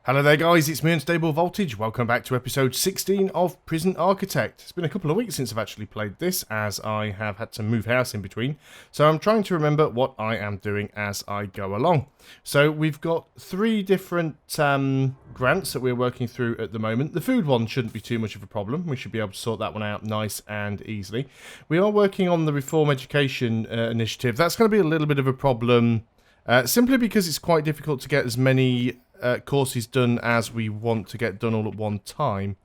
Hello there guys, it's me Unstable Voltage. Welcome back to episode 16 of Prison Architect. It's been a couple of weeks since I've actually played this, as I have had to move house in between. So I'm trying to remember what I am doing as I go along. So we've got three different grants that we're working through at the moment. The food one shouldn't be too much of a problem. We should be able to sort that one out nice and easily. We are working on the Reform Education initiative. That's going to be a little bit of a problem, simply because it's quite difficult to get as many courses done as we want to get done all at one time.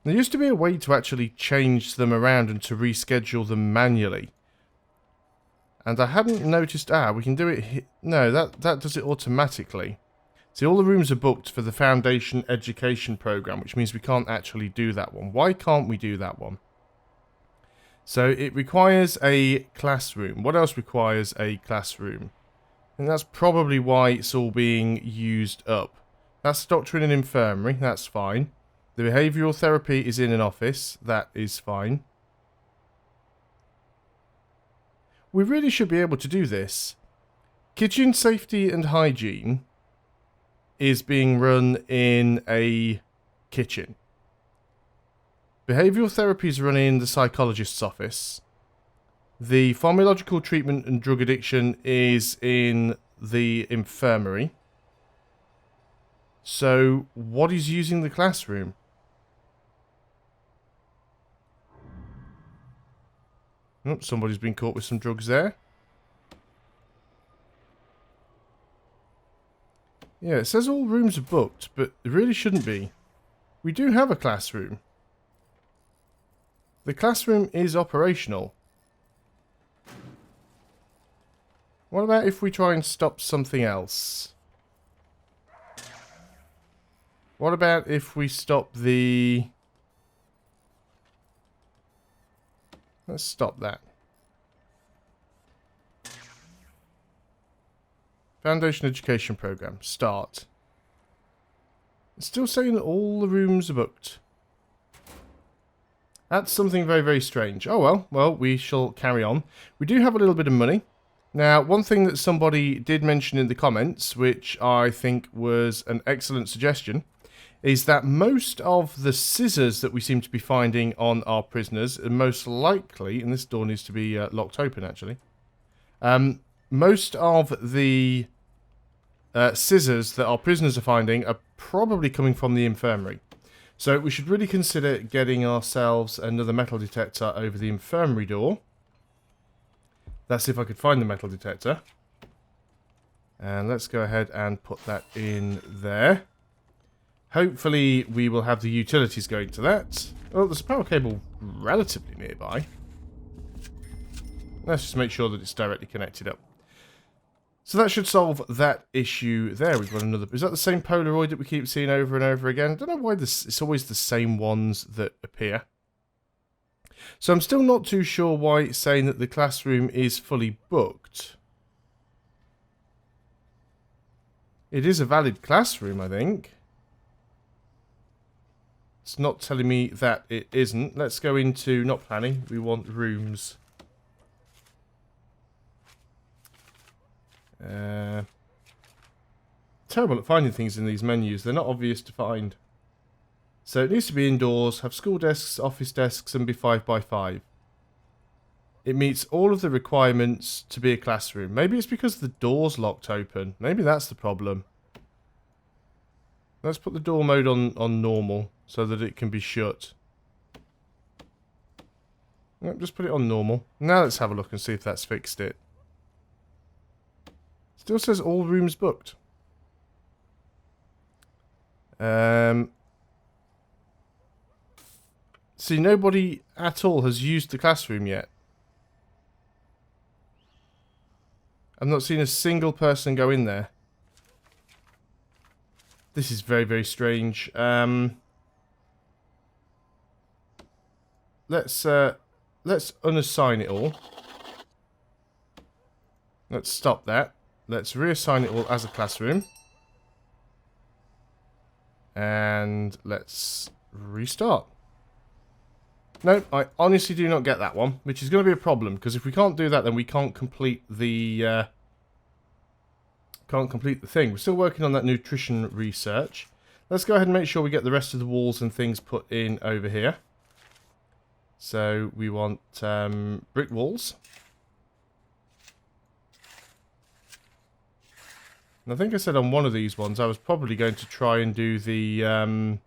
There used to be a way to actually change them around and to reschedule them manually. And I hadn't noticed, we can do it, no, that does it automatically. See, all the rooms are booked for the Foundation Education Program, which means we can't actually do that one. Why can't we do that one? So it requires a classroom. What else requires a classroom? And that's probably why it's all being used up. That's Doctrine and Infirmary, that's fine. The Behavioural Therapy is in an office, that is fine. We really should be able to do this. Kitchen Safety and Hygiene is being run in a kitchen. Behavioural Therapy is run in the psychologist's office. The Pharmacological Treatment and Drug Addiction is in the infirmary. So, what is using the classroom? Oh, somebody's been caught with some drugs there. Yeah, it says all rooms are booked, but it really shouldn't be. We do have a classroom. The classroom is operational. What about if we try and stop something else? What about if we stop the... Let's stop that. Foundation Education Program. Start. It's still saying that all the rooms are booked. That's something very, very strange. Oh well, we shall carry on. We do have a little bit of money. Now, one thing that somebody did mention in the comments, which I think was an excellent suggestion, is that most of the scissors that we seem to be finding on our prisoners are most likely, and this door needs to be locked open actually, most of the scissors that our prisoners are finding are probably coming from the infirmary. So we should really consider getting ourselves another metal detector over the infirmary door. Let's see if I could find the metal detector. And let's go ahead and put that in there. Hopefully we will have the utilities going to that. Oh, there's a power cable relatively nearby. Let's just make sure that it's directly connected up. So that should solve that issue there. We've got another... Is that the same Polaroid that we keep seeing over and over again? I don't know why it's always the same ones that appear. So I'm still not too sure why it's saying that the classroom is fully booked. It is a valid classroom, I think. It's not telling me that it isn't. Let's go into, not planning, we want rooms. Terrible at finding things in these menus. They're not obvious to find. So it needs to be indoors, have school desks, office desks, and be 5x5. It meets all of the requirements to be a classroom. Maybe it's because the door's locked open. Maybe that's the problem. Let's put the door mode on normal so that it can be shut. Nope, just put it on normal. Now let's have a look and see if that's fixed it. Still says all rooms booked. See, nobody at all has used the classroom yet. I've not seen a single person go in there. This is very, very strange. Let's unassign it all. Let's stop that. Let's reassign it all as a classroom. And let's restart. No, I honestly do not get that one, which is going to be a problem, because if we can't do that, then we can't complete the thing. We're still working on that nutrition research. Let's go ahead and make sure we get the rest of the walls and things put in over here. So we want brick walls. And I think I said on one of these ones I was probably going to try and do the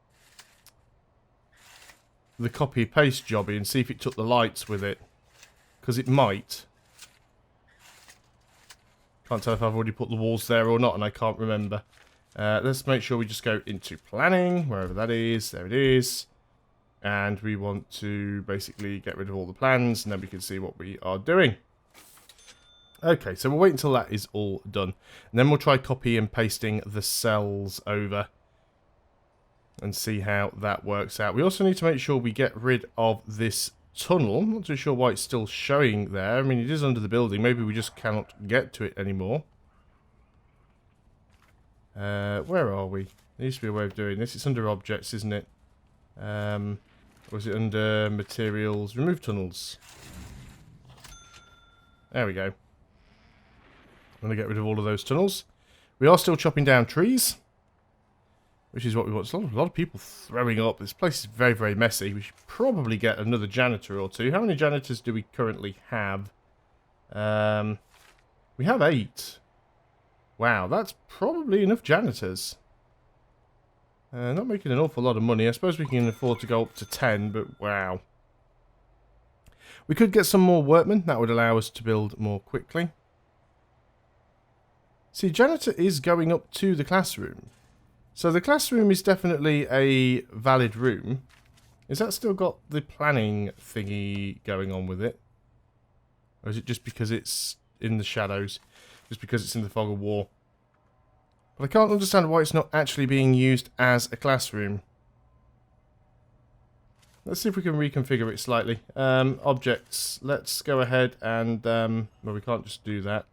copy-paste jobby and see if it took the lights with it. Because it might. Can't tell if I've already put the walls there or not, and I can't remember. Let's make sure we just go into planning, wherever that is. There it is. And we want to basically get rid of all the plans, and then we can see what we are doing. Okay, so we'll wait until that is all done. And then we'll try copy and pasting the cells over. And see how that works out. We also need to make sure we get rid of this tunnel. I'm not too sure why it's still showing there. I mean, it is under the building. Maybe we just cannot get to it anymore. Where are we? There used to be a way of doing this. It's under objects, isn't it? Or is it under materials? Remove tunnels. There we go. I'm going to get rid of all of those tunnels. We are still chopping down trees, which is what we want. There's a lot of people throwing up. This place is very, very messy. We should probably get another janitor or two. How many janitors do we currently have? We have 8. Wow, that's probably enough janitors. Not making an awful lot of money. I suppose we can afford to go up to 10, but wow. We could get some more workmen. That would allow us to build more quickly. See, janitor is going up to the classroom. So the classroom is definitely a valid room. Is that still got the planning thingy going on with it? Or is it just because it's in the shadows? Just because it's in the fog of war? But I can't understand why it's not actually being used as a classroom. Let's see if we can reconfigure it slightly. Objects. Let's go ahead and... well, we can't just do that.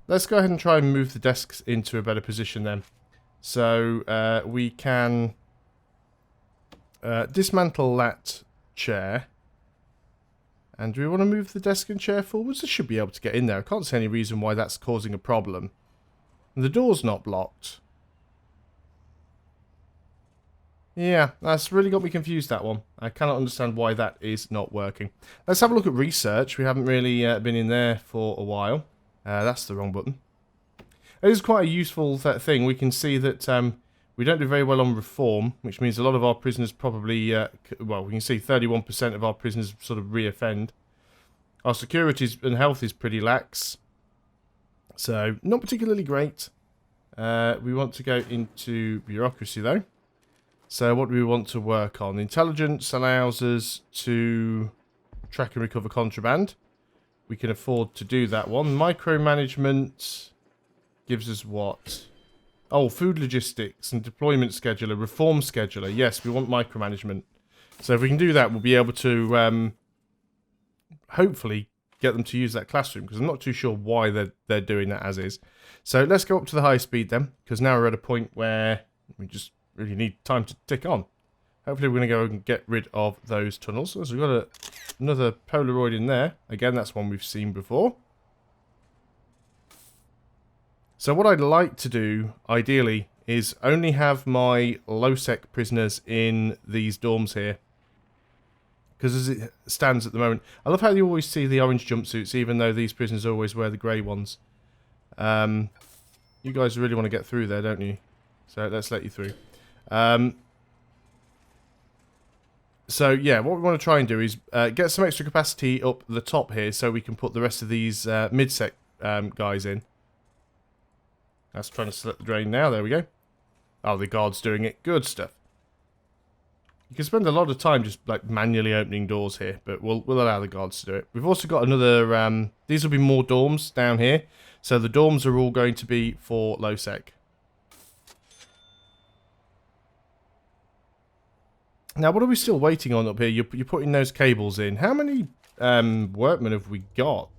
Let's go ahead and try and move the desks into a better position then. So we can dismantle that chair. And do we want to move the desk and chair forwards? It should be able to get in there. I can't see any reason why that's causing a problem. And the door's not blocked. Yeah, that's really got me confused, that one. I cannot understand why that is not working. Let's have a look at research. We haven't really been in there for a while. That's the wrong button. It is quite a useful thing. We can see that we don't do very well on reform, which means a lot of our prisoners probably, well, we can see 31% of our prisoners sort of re-offend. Our security and health is pretty lax, so not particularly great. We want to go into bureaucracy, though. So what do we want to work on? Intelligence allows us to track and recover contraband. We can afford to do that one. Micromanagement gives us what? Oh, food logistics and deployment scheduler, reform scheduler. Yes, we want micromanagement. So if we can do that, we'll be able to hopefully get them to use that classroom, because I'm not too sure why they're doing that as is. So let's go up to the high speed then, because now we're at a point where we just really need time to tick on. Hopefully we're going to go and get rid of those tunnels. So we've got another Polaroid in there. Again, that's one we've seen before. So what I'd like to do, ideally, is only have my low-sec prisoners in these dorms here. Because as it stands at the moment... I love how you always see the orange jumpsuits, even though these prisoners always wear the grey ones. You guys really want to get through there, don't you? So let's let you through. So yeah, what we want to try and do is get some extra capacity up the top here so we can put the rest of these mid-sec guys in. That's trying to select the drain now. There we go. Oh, the guard's doing it. Good stuff. You can spend a lot of time just like manually opening doors here, but we'll allow the guards to do it. We've also got another... these will be more dorms down here. So the dorms are all going to be for low-sec. Now, what are we still waiting on up here? You're putting those cables in. How many workmen have we got?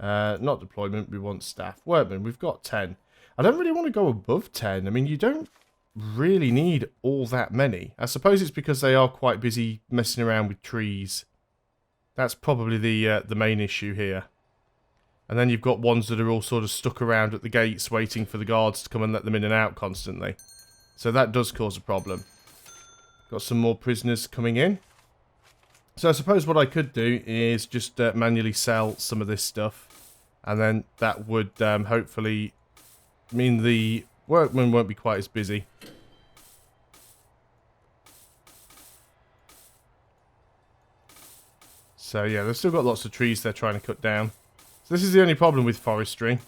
Not deployment, we want staff. Workmen, we've got 10. I don't really want to go above 10. I mean, you don't really need all that many. I suppose it's because they are quite busy messing around with trees. That's probably the main issue here. And then you've got ones that are all sort of stuck around at the gates waiting for the guards to come and let them in and out constantly. So that does cause a problem. Got some more prisoners coming in. So I suppose what I could do is just manually sell some of this stuff. And then that would hopefully mean the workmen won't be quite as busy. So yeah, they've still got lots of trees they're trying to cut down. So this is the only problem with forestry.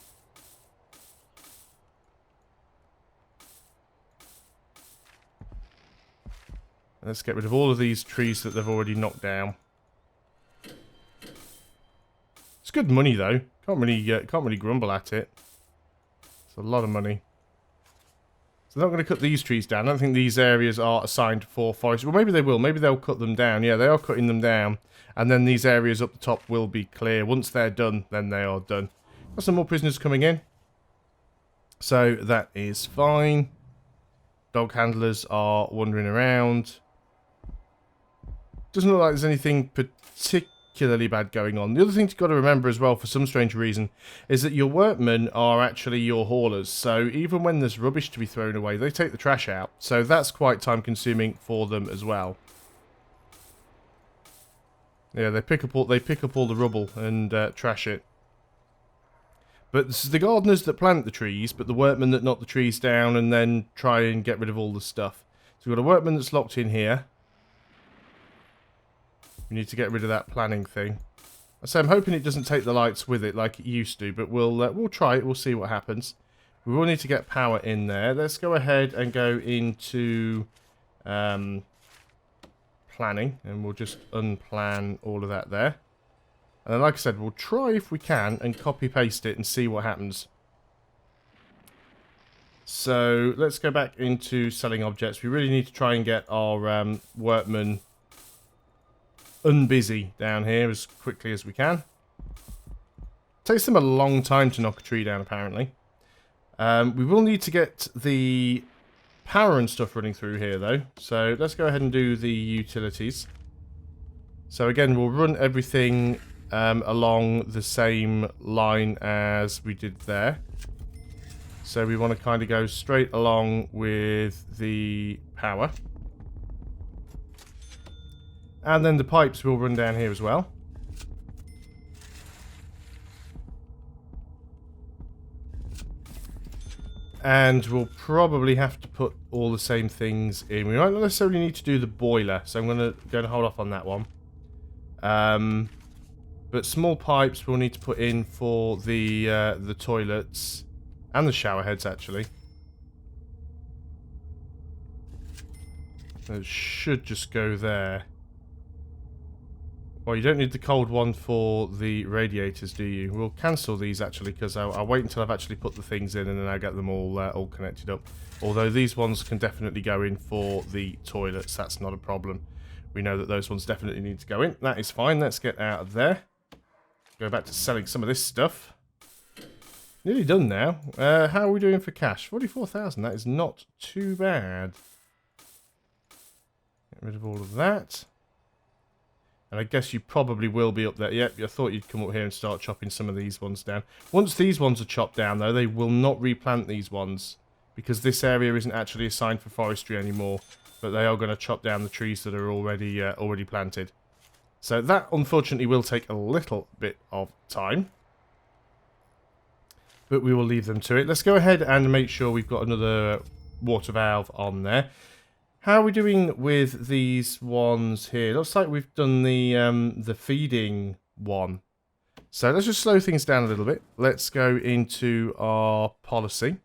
Let's get rid of all of these trees that they've already knocked down. It's good money though. Can't really grumble at it. It's a lot of money. So they're not going to cut these trees down. I don't think these areas are assigned for forest. Well, maybe they will. Maybe they'll cut them down. Yeah, they are cutting them down. And then these areas up the top will be clear. Once they're done, then they are done. Got some more prisoners coming in. So that is fine. Dog handlers are wandering around. Doesn't look like there's anything particularly bad going on. The other thing you've got to remember as well, for some strange reason, is that your workmen are actually your haulers. So even when there's rubbish to be thrown away, they take the trash out. So that's quite time consuming for them as well. Yeah, they pick up all the rubble and trash it. But it's the gardeners that plant the trees, but the workmen that knock the trees down and then try and get rid of all the stuff. So we've got a workman that's locked in here. We need to get rid of that planning thing. So I'm hoping it doesn't take the lights with it like it used to, but we'll try it. We'll see what happens. We will need to get power in there. Let's go ahead and go into planning, and we'll just unplan all of that there. And then, like I said, we'll try if we can and copy paste it and see what happens. So let's go back into selling objects. We really need to try and get our workmen unbusy down here as quickly as we can. Takes them a long time to knock a tree down, apparently. We will need to get the power and stuff running through here, though. So let's go ahead and do the utilities. So again, we'll run everything along the same line as we did there. So we want to kind of go straight along with the power. And then the pipes will run down here as well. And we'll probably have to put all the same things in. We might not necessarily need to do the boiler, so I'm going to hold off on that one. But small pipes we'll need to put in for the toilets and the shower heads, actually. It should just go there. Well, you don't need the cold one for the radiators, do you? We'll cancel these, actually, because I'll wait until I've actually put the things in and then I'll get them all connected up. Although these ones can definitely go in for the toilets. That's not a problem. We know that those ones definitely need to go in. That is fine. Let's get out of there. Go back to selling some of this stuff. Nearly done now. How are we doing for cash? 44,000. That is not too bad. Get rid of all of that. And I guess you probably will be up there. Yep, I thought you'd come up here and start chopping some of these ones down. Once these ones are chopped down, though, they will not replant these ones. Because this area isn't actually assigned for forestry anymore. But they are going to chop down the trees that are already planted. So that, unfortunately, will take a little bit of time. But we will leave them to it. Let's go ahead and make sure we've got another water valve on there. How are we doing with these ones here? Looks like we've done the feeding one. So let's just slow things down a little bit. Let's go into our policy.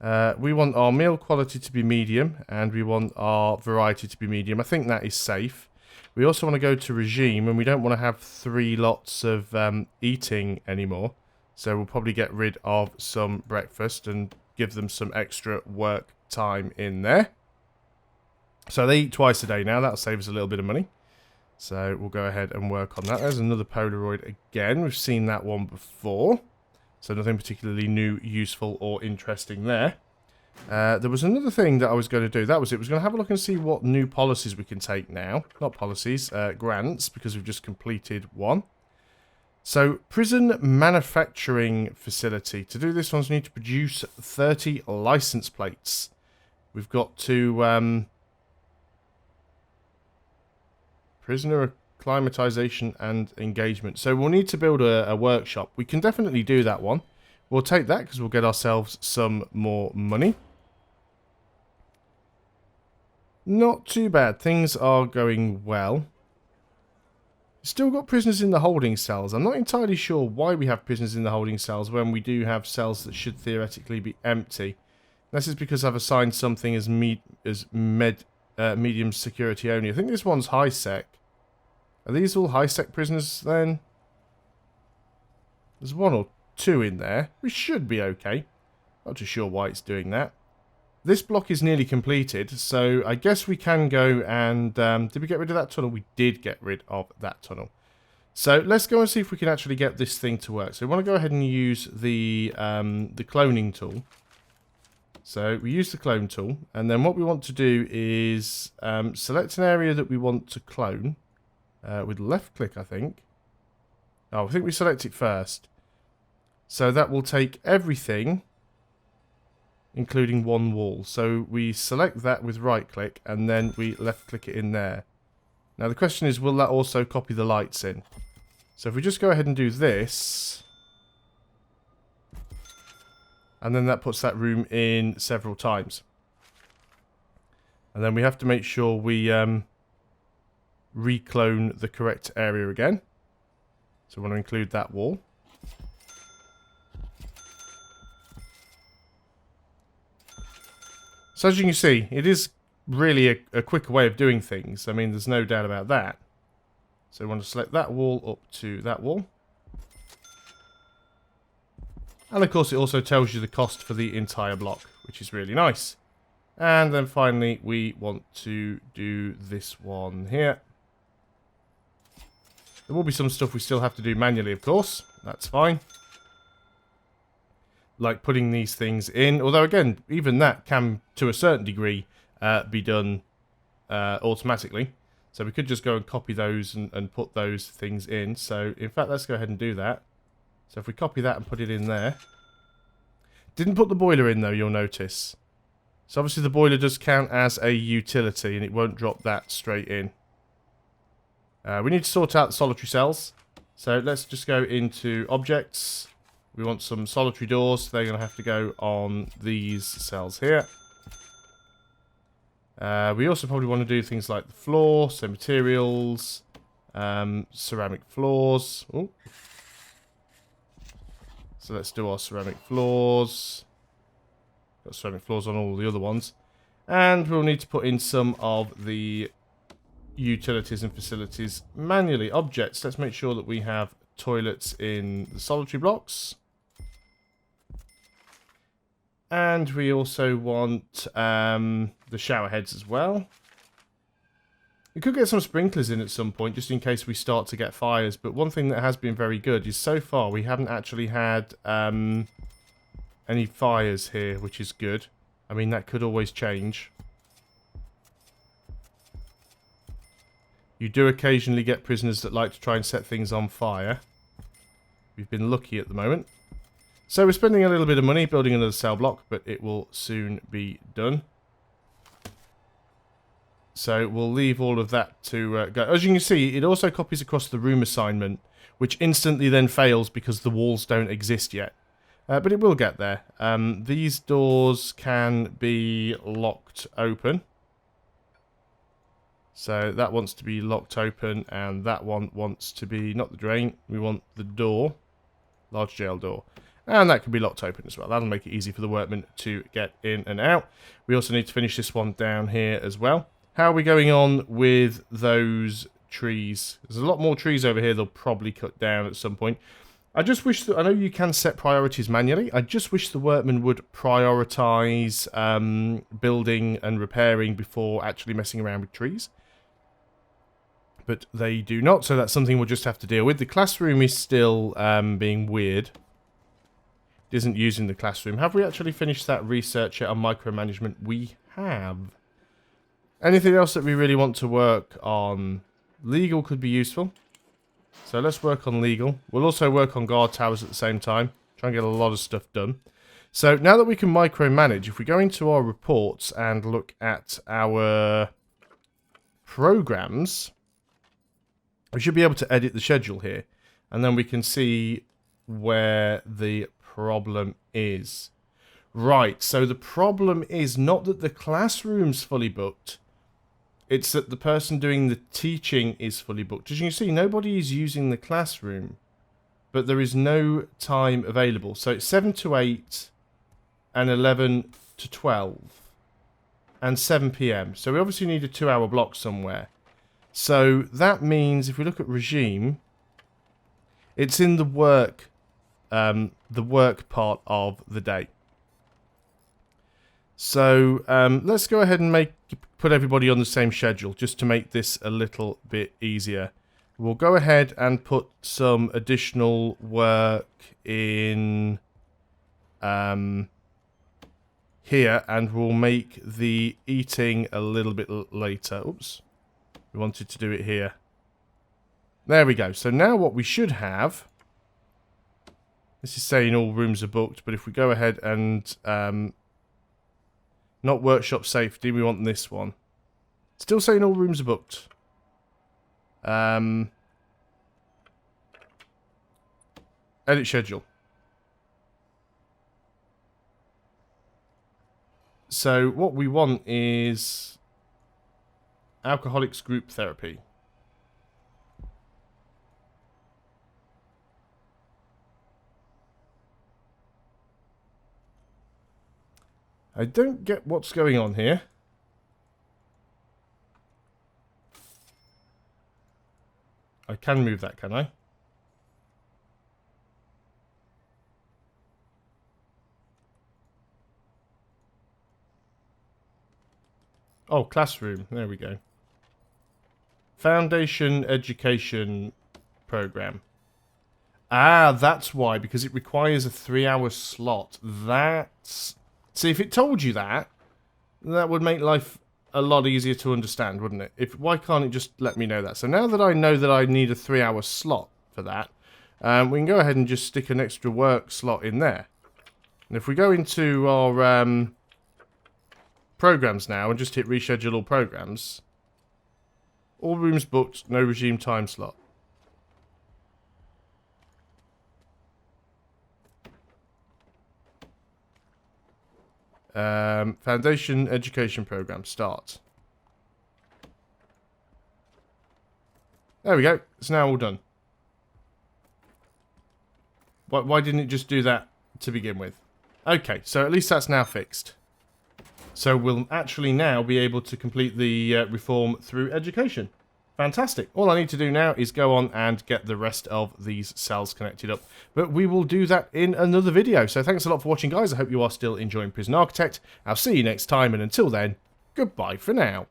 We want our meal quality to be medium, and we want our variety to be medium. I think that is safe. We also want to go to regime, and we don't want to have 3 lots of eating anymore. So we'll probably get rid of some breakfast and give them some extra work time in there. So they eat twice a day now. That'll save us a little bit of money. So we'll go ahead and work on that. There's another Polaroid again. We've seen that one before. So nothing particularly new, useful, or interesting there. There was another thing that I was going to do. That was it. I was going to have a look and see what new policies we can take now. Not policies, grants, because we've just completed one. So, prison manufacturing facility. To do this one, we need to produce 30 license plates. We've got to prisoner acclimatization and engagement. So we'll need to build a workshop. We can definitely do that one. We'll take that because we'll get ourselves some more money. Not too bad. Things are going well. Still got prisoners in the holding cells. I'm not entirely sure why we have prisoners in the holding cells when we do have cells that should theoretically be empty. This is because I've assigned something as medium security only. I think this one's high sec. Are these all high sec prisoners then? There's one or two in there. We should be okay. Not too sure why it's doing that. This block is nearly completed, so I guess we can go and... did we get rid of that tunnel? We did get rid of that tunnel. So let's go and see if we can actually get this thing to work. So we want to go ahead and use the cloning tool. So we use the clone tool, and then what we want to do is select an area that we want to clone with left click, I think. Oh, I think we select it first. So that will take everything, including one wall. So we select that with right click, and then we left click it in there. Now the question is, will that also copy the lights in? So if we just go ahead and do this, and then that puts that room in several times. And then we have to make sure we reclone the correct area again. So we want to include that wall. So as you can see, it is really a quicker way of doing things. I mean, there's no doubt about that. So we want to select that wall up to that wall. And of course it also tells you the cost for the entire block, which is really nice. And then finally we want to do this one here. There will be some stuff we still have to do manually, of course. That's fine. Like putting these things in. Although again, even that can, to a certain degree, be done automatically. So we could just go and copy those and put those things in. So in fact, let's go ahead and do that. So if we copy that and put it in there. Didn't put the boiler in though, you'll notice. So obviously the boiler does count as a utility and it won't drop that straight in. We need to sort out the solitary cells. So let's just go into objects. We want some solitary doors. They're going to have to go on these cells here. We also probably want to do things like the floor, so materials, ceramic floors. Ooh. So let's do our ceramic floors. Got ceramic floors on all the other ones. And we'll need to put in some of the utilities and facilities manually. Objects, let's make sure that we have toilets in the solitary blocks. And we also want the shower heads as well. We could get some sprinklers in at some point, just in case we start to get fires. But one thing that has been very good is so far we haven't actually had any fires here, which is good. I mean, that could always change. You do occasionally get prisoners that like to try and set things on fire. We've been lucky at the moment. So we're spending a little bit of money building another cell block, but it will soon be done. So we'll leave all of that to go. As you can see, it also copies across the room assignment, which instantly then fails because the walls don't exist yet. But it will get there. These doors can be locked open. So that wants to be locked open, and that one wants to be, not the drain, we want the door, large jail door. And that can be locked open as well. That'll make it easy for the workmen to get in and out. We also need to finish this one down here as well. How are we going on with those trees? There's a lot more trees over here they'll probably cut down at some point. I just wish that, I know you can set priorities manually. I just wish the workmen would prioritize building and repairing before actually messing around with trees. But they do not, so that's something we'll just have to deal with. The classroom is still being weird. It isn't using the classroom. Have we actually finished that research yet on micromanagement? We have. Anything else that we really want to work on? Legal could be useful. So let's work on legal. We'll also work on guard towers at the same time. Try and get a lot of stuff done. So now that we can micromanage, if we go into our reports and look at our programs, we should be able to edit the schedule here. And then we can see where the problem is. Right, so the problem is not that the classroom's fully booked. It's that the person doing the teaching is fully booked. As you can see, nobody is using the classroom, but there is no time available. So it's 7 to 8 and 11 to 12 and 7 p.m. So we obviously need a 2-hour block somewhere. So that means if we look at regime, it's in the work part of the day. So let's go ahead and put everybody on the same schedule just to make this a little bit easier. We'll go ahead and put some additional work in here, and we'll make the eating a little bit later. Oops, we wanted to do it here. There we go. So now what we should have, this is saying all rooms are booked, but if we go ahead and not workshop safety, we want this one. Still saying all rooms are booked. Edit schedule. So what we want is alcoholics group therapy. I don't get what's going on here. I can move that, can I? Oh, classroom. There we go. Foundation Education Program. Ah, that's why, because it requires a 3-hour slot. That's... See, if it told you that, that would make life a lot easier to understand, wouldn't it? Why can't it just let me know that? So now that I know that I need a 3-hour slot for that, we can go ahead and just stick an extra work slot in there. And if we go into our programs now and just hit reschedule all programs, all rooms booked, no regime time slot. Foundation Education Program, start. There we go. It's now all done. Why didn't it just do that to begin with? Okay, so at least that's now fixed. So we'll actually now be able to complete the reform through education. Fantastic. All I need to do now is go on and get the rest of these cells connected up. But we will do that in another video. So thanks a lot for watching, guys. I hope you are still enjoying Prison Architect. I'll see you next time, and until then, goodbye for now.